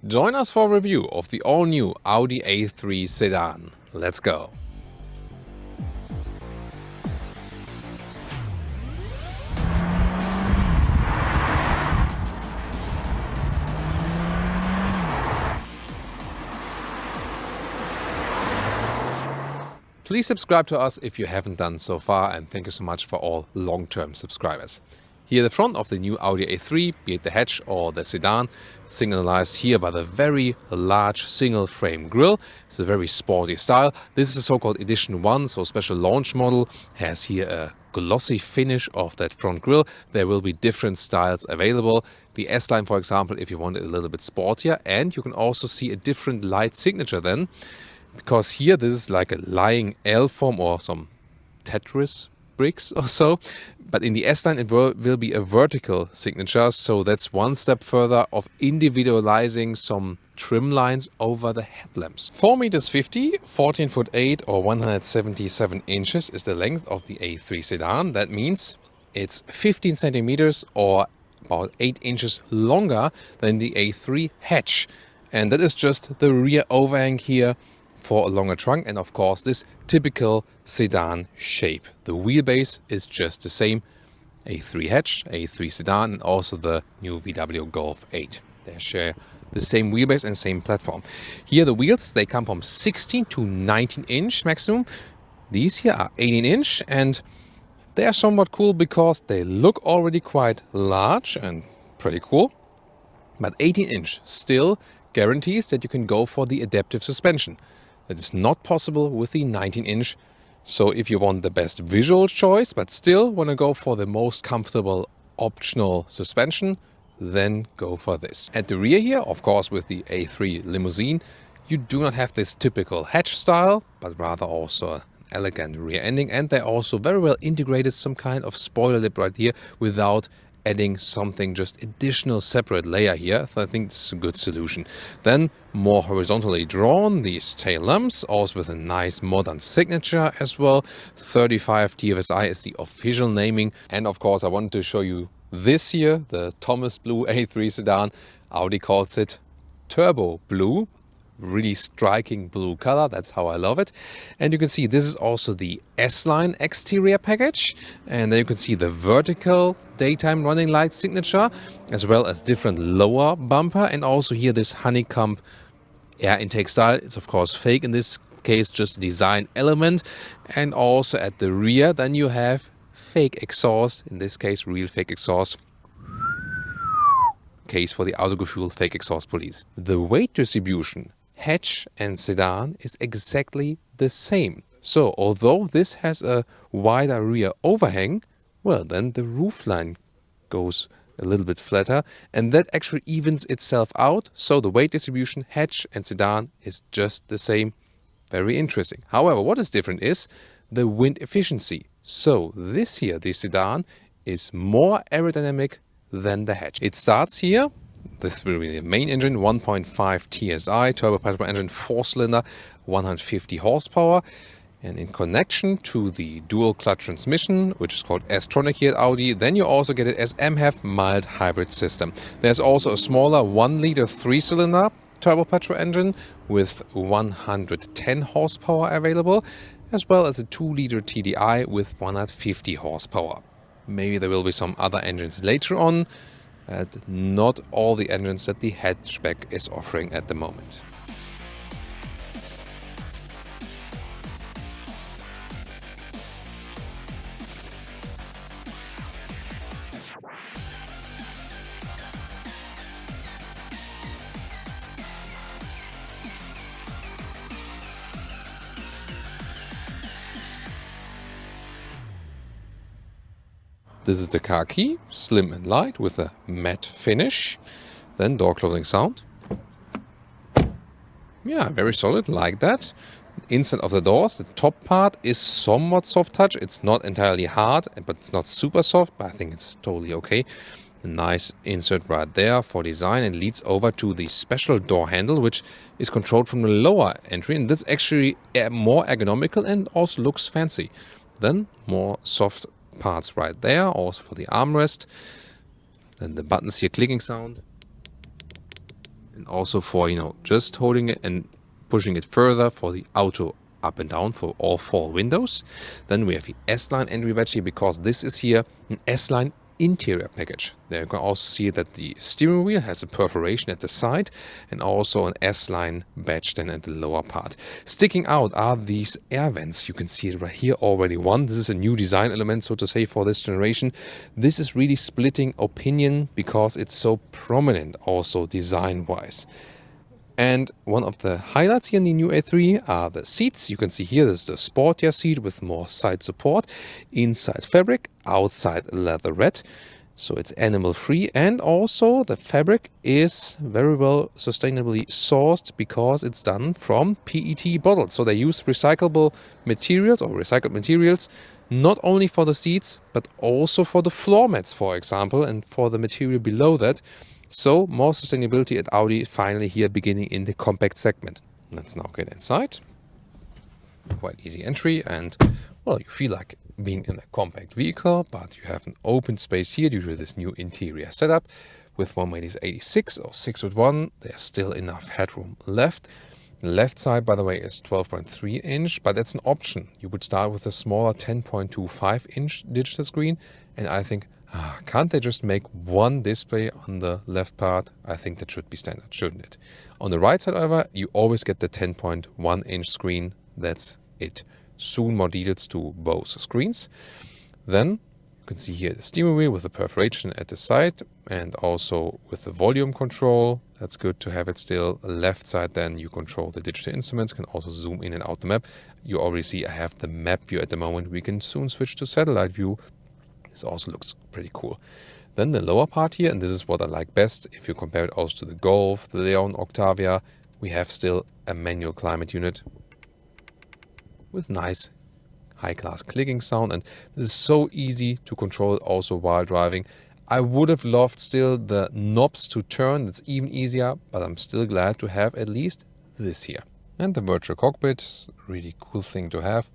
Join us for a review of the all-new Audi A3 sedan. Let's go! Please subscribe to us if you haven't done so far, and thank you so much for all long-term subscribers. Here the front of the new Audi A3, be it the hatch or the sedan, signalized here by the very large single frame grille. It's a very sporty style. This is a so-called Edition 1, so special launch model, has here a glossy finish of that front grille. There will be different styles available. The S-Line, for example, if you want it a little bit sportier, and you can also see a different light signature then, because here this is like a lying L form or some Tetris bricks or so. But in the S-Line it will be a vertical signature, so that's one step further of individualizing some trim lines over the headlamps. 4 meters 50, 14 foot 8 or 177 inches is the length of the A3 sedan. That means it's 15 centimeters or about 8 inches longer than the A3 hatch. And that is just the rear overhang here for a longer trunk, and of course this typical sedan shape. The wheelbase is just the same. A3 hatch, A3 sedan, and also the new VW Golf 8. They share the same wheelbase and same platform. Here the wheels, they come from 16 to 19 inch maximum. These here are 18 inch, and they are somewhat cool because they look already quite large and pretty cool. But 18 inch still guarantees that you can go for the adaptive suspension. That is not possible with the 19-inch. So if you want the best visual choice, but still want to go for the most comfortable optional suspension, then go for this. At the rear here, of course, with the A3 limousine, you do not have this typical hatch style, but rather also an elegant rear ending. And they also very well integrated some kind of spoiler lip right here without adding something, just additional separate layer here. So I think this is a good solution. Then more horizontally drawn, these tail lamps, also with a nice modern signature as well. 35 TFSI is the official naming. And of course I wanted to show you this here, the Thomas Blue A3 sedan. Audi calls it Turbo Blue. Really striking blue color, that's how I love it. And you can see this is also the S-Line exterior package, and then you can see the vertical daytime running light signature, as well as different lower bumper, and also here this honeycomb air intake style. It's of course fake in this case, just a design element. And also at the rear then you have fake exhaust, in this case real fake exhaust. Case for the Autogefühl fake exhaust police. The weight distribution hatch and sedan is exactly the same. So although this has a wider rear overhang, well, then the roofline goes a little bit flatter, and that actually evens itself out. So the weight distribution hatch and sedan is just the same. Very interesting. However, what is different is the wind efficiency. So this here, the sedan, is more aerodynamic than the hatch. It starts here. This will be the main engine, 1.5 TSI, turbo engine, 4-cylinder, 150 horsepower. And in connection to the dual clutch transmission, which is called S-Tronic here at Audi, then you also get it as MHEV mild hybrid system. There's also a smaller 1-liter 3-cylinder turbo petrol engine with 110 horsepower available, as well as a 2-liter TDI with 150 horsepower. Maybe there will be some other engines later on. Not all the engines that the hatchback is offering at the moment. This is the car key, slim and light with a matte finish. Then door closing sound. Yeah, very solid, like that. Inside of the doors, the top part is somewhat soft touch. It's not entirely hard, but it's not super soft, but I think it's totally okay. A nice insert right there for design, and leads over to the special door handle, which is controlled from the lower entry. And that's actually more ergonomical and also looks fancy. Then more soft parts right there, also for the armrest. Then the buttons here, clicking sound. and also for, just holding it and pushing it further for the auto up and down for all 4 windows. Then we have the S-Line entry badge here, because this is here an S-Line interior package. There you can also see that the steering wheel has a perforation at the side and also an S-Line badge then at the lower part. Sticking out are these air vents. You can see it right here already. This is a new design element, so to say, for this generation. This is really splitting opinion because it's so prominent also design-wise. And one of the highlights here in the new A3 are the seats. You can see here this is the sportier seat with more side support, inside fabric, outside leatherette. So it's animal free, and also the fabric is very well sustainably sourced because it's done from PET bottles. So they use recyclable materials or recycled materials not only for the seats but also for the floor mats, for example, and for the material below that. So more sustainability at Audi finally here beginning in the compact segment. Let's now get inside. Quite easy entry, and well, you feel like being in a compact vehicle, but you have an open space here due to this new interior setup. With 186 or 6'1", there's still enough headroom left. The left side, by the way, is 12.3 inch, but that's an option. You would start with a smaller 10.25 inch digital screen, and I think, can't they just make one display on the left part? I think that should be standard, shouldn't it? On the right side, however, you always get the 10.1 inch screen. That's it. Soon more details to both screens. Then you can see here the steering wheel with the perforation at the side and also with the volume control. That's good to have it still. Left side, then you control the digital instruments, can also zoom in and out the map. You already see I have the map view at the moment. We can soon switch to satellite view. This also looks pretty cool. Then the lower part here, and this is what I like best, if you compare it also to the Golf, the Leon, Octavia, we have still a manual climate unit with nice high-class clicking sound, and this is so easy to control it also while driving. I would have loved still the knobs to turn, it's even easier, but I'm still glad to have at least this here. And the virtual cockpit, really cool thing to have.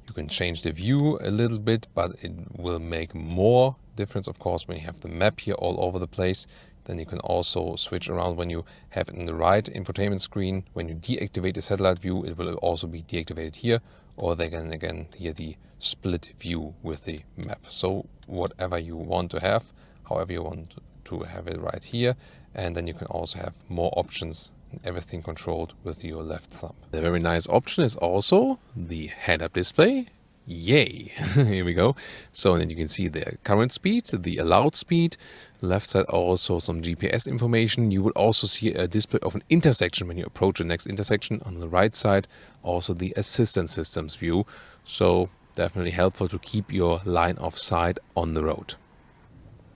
You can change the view a little bit, but it will make more difference, of course, when you have the map here all over the place. Then you can also switch around when you have it in the right infotainment screen. When you deactivate the satellite view, it will also be deactivated here, or they can again here the split view with the map. So whatever you want to have, however you want to have it right here. And then you can also have more options, everything controlled with your left thumb. The very nice option is also the head-up display. Yay! Here we go. So then you can see the current speed, the allowed speed. Left side also some GPS information. You will also see a display of an intersection when you approach the next intersection. On the right side also the assistance systems view. So definitely helpful to keep your line of sight on the road.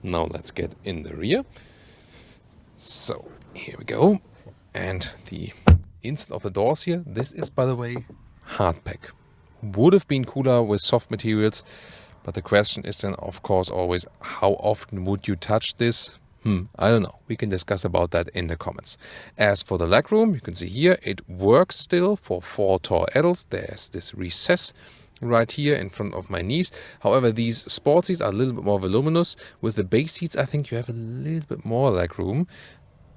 Now let's get in the rear. So here we go. And the inside of the doors here, this is, by the way, hardpack. Would have been cooler with soft materials, but the question is then, of course, always, how often would you touch this? I don't know. We can discuss about that in the comments. As for the legroom, you can see here, it works still for 4 tall adults. There's this recess right here in front of my knees. However, these sport seats are a little bit more voluminous. With the base seats, I think you have a little bit more legroom.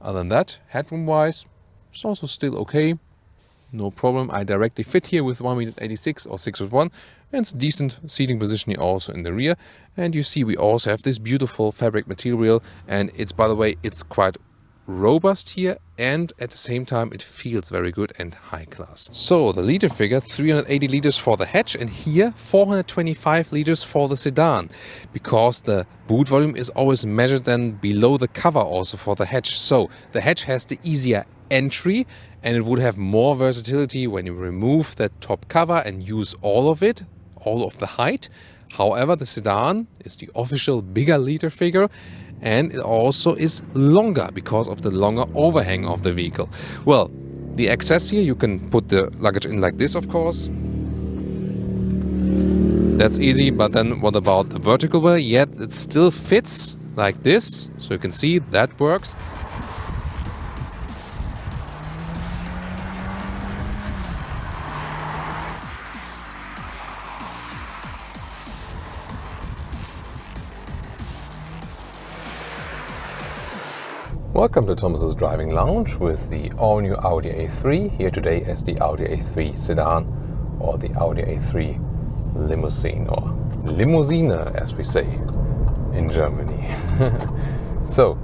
Other than that, headroom-wise, it's also still okay. No problem. I directly fit here with 186 or 6'1", and it's decent seating position here also in the rear. And you see we also have this beautiful fabric material, and it's, by the way, it's quite robust here, and at the same time it feels very good and high class. So the liter figure, 380 liters for the hatch, and here 425 liters for the sedan, because the boot volume is always measured then below the cover also for the hatch. So the hatch has the easier entry, and it would have more versatility when you remove that top cover and use all of it, all of the height. However, the sedan is the official bigger liter figure, and it also is longer because of the longer overhang of the vehicle. Well, the access here, you can put the luggage in like this, of course. That's easy, but then what about the vertical way? Yet it still fits like this, so you can see that works. Welcome to Thomas's Driving Lounge with the all-new Audi A3, here today as the Audi A3 Sedan or the Audi A3 Limousine, or Limousine as we say in Germany. So,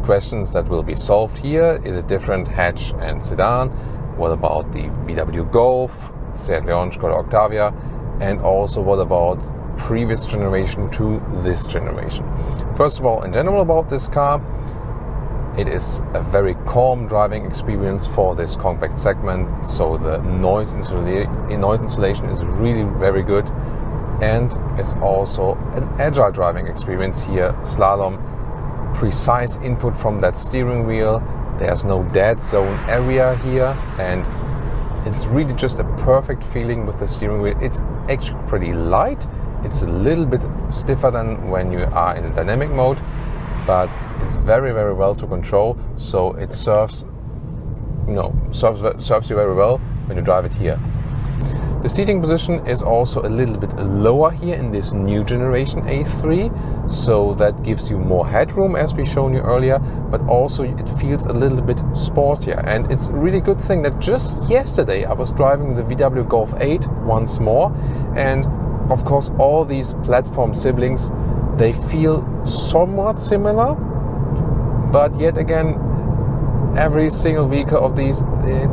questions that will be solved here: is it different hatch and sedan? What about the VW Golf, Seat Leon, Skoda Octavia, and also what about previous generation to this generation? First of all, in general about this car, it is a very calm driving experience for this compact segment, so the noise insulation is really very good, and it's also an agile driving experience here. Slalom, precise input from that steering wheel, there's no dead zone area here, and it's really just a perfect feeling with the steering wheel. It's actually pretty light, it's a little bit stiffer than when you are in a dynamic mode, but it's very well to control, so it serves you very well when you drive it here. The seating position is also a little bit lower here in this new generation A3, so that gives you more headroom as we shown you earlier, but also it feels a little bit sportier. And it's a really good thing that just yesterday I was driving the VW Golf 8 once more, and of course all these platform siblings, they feel somewhat similar, but yet again every single vehicle of these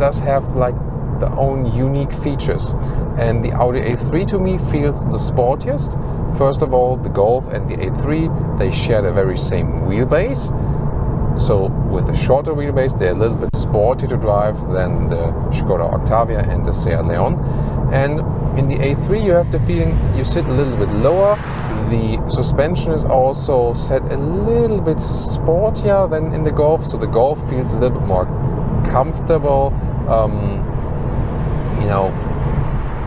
does have like their own unique features, and the Audi A3 to me feels the sportiest. First of all, the Golf and the A3, they share the very same wheelbase, so with the shorter wheelbase they're a little bit sportier to drive than the Skoda Octavia and the Seat Leon. And in the A3 you have the feeling you sit a little bit lower. The suspension is also set a little bit sportier than in the Golf, so the Golf feels a little bit more comfortable,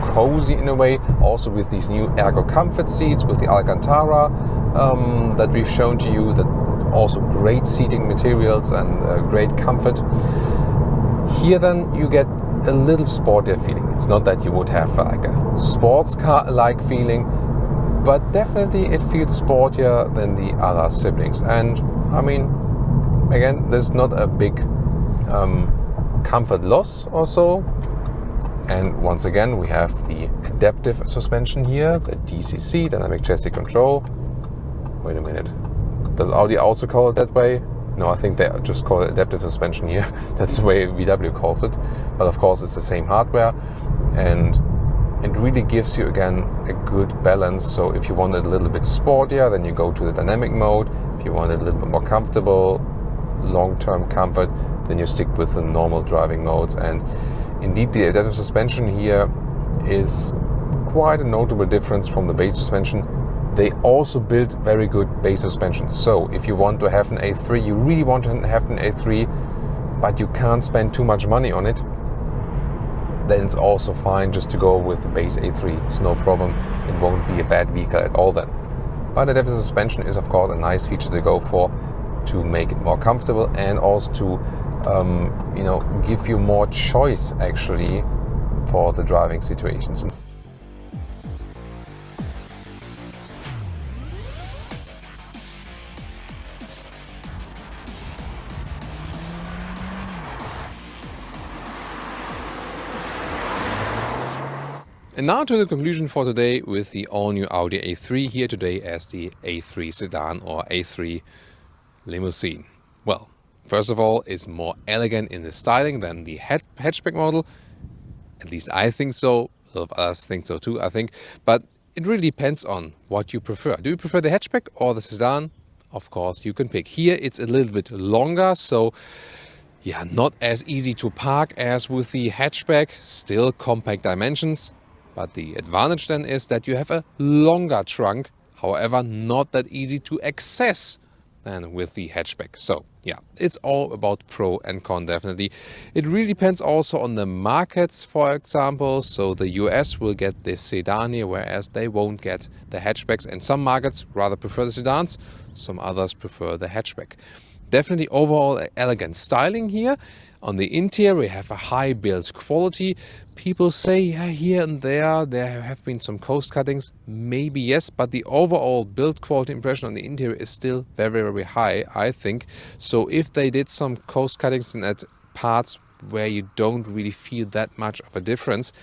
cozy in a way, also with these new Ergo Comfort seats with the Alcantara that we've shown to you, that also great seating materials and great comfort. Here then you get a little sportier feeling. It's not that you would have like a sports car-like feeling, but definitely it feels sportier than the other siblings. And I mean, again, there's not a big comfort loss or so. And once again, we have the adaptive suspension here, the DCC, Dynamic Chassis Control. Wait a minute, does Audi also call it that way? No, I think they just call it adaptive suspension here. That's the way VW calls it. But of course it's the same hardware, and it really gives you again a good balance. So if you want it a little bit sportier, then you go to the dynamic mode. If you want it a little bit more comfortable, long-term comfort, then you stick with the normal driving modes. And indeed, the adaptive suspension here is quite a notable difference from the base suspension. They also built very good base suspension. So if you want to have an A3, you really want to have an A3, but you can't spend too much money on it, then it's also fine just to go with the base A3. It's no problem. It won't be a bad vehicle at all then. But adaptive suspension is of course a nice feature to go for, to make it more comfortable, and also to give you more choice actually for the driving situations. And now to the conclusion for today with the all-new Audi A3, here today as the A3 Sedan or A3 Limousine. Well, first of all, it's more elegant in the styling than the hatchback model. At least I think so. A lot of others think so too, I think. But it really depends on what you prefer. Do you prefer the hatchback or the sedan? Of course, you can pick. Here it's a little bit longer, so yeah, not as easy to park as with the hatchback. Still compact dimensions. But the advantage then is that you have a longer trunk, however not that easy to access than with the hatchback. So yeah, it's all about pro and con definitely. It really depends also on the markets, for example. So the US will get this sedan here, whereas they won't get the hatchbacks. And some markets rather prefer the sedans, some others prefer the hatchback. Definitely overall elegant styling here. On the interior, we have a high build quality. People say, yeah, here and there have been some coast cuttings. Maybe yes, but the overall build quality impression on the interior is still very, very high, I think. So if they did some coast cuttings in at parts where you don't really feel that much of a difference.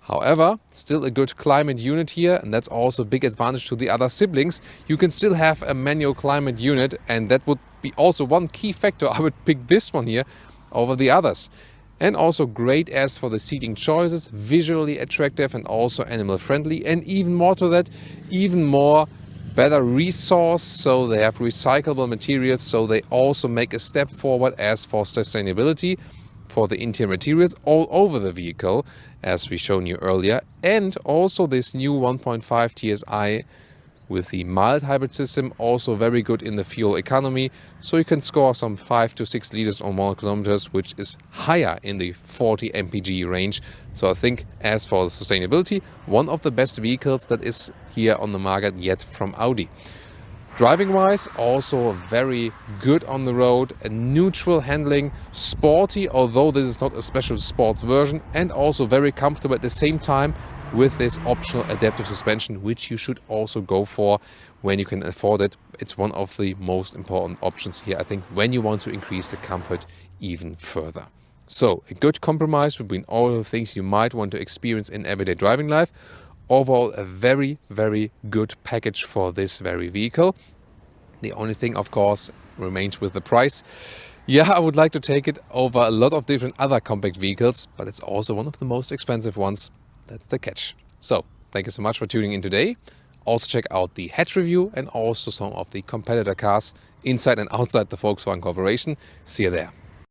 However, still a good climate unit here, and that's also a big advantage to the other siblings. You can still have a manual climate unit, and that would be also one key factor. I would pick this one here over the others. And also great as for the seating choices, visually attractive and also animal friendly, and even more to that, even more better resource, so they have recyclable materials, so they also make a step forward as for sustainability for the interior materials all over the vehicle, as we shown you earlier. And also this new 1.5 TSI with the mild hybrid system, also very good in the fuel economy, so you can score some 5 to 6 liters or more kilometers, which is higher in the 40 mpg range. So I think as for the sustainability, one of the best vehicles that is here on the market yet from Audi. Driving wise, also very good on the road, a neutral handling, sporty, although this is not a special sports version, and also very comfortable at the same time with this optional adaptive suspension, which you should also go for when you can afford it. It's one of the most important options here, I think, when you want to increase the comfort even further. So a good compromise between all the things you might want to experience in everyday driving life. Overall, a very, very good package for this very vehicle. The only thing, of course, remains with the price. Yeah, I would like to take it over a lot of different other compact vehicles, but it's also one of the most expensive ones. That's the catch. So, thank you so much for tuning in today. Also check out the hatch review and also some of the competitor cars inside and outside the Volkswagen Corporation. See you there.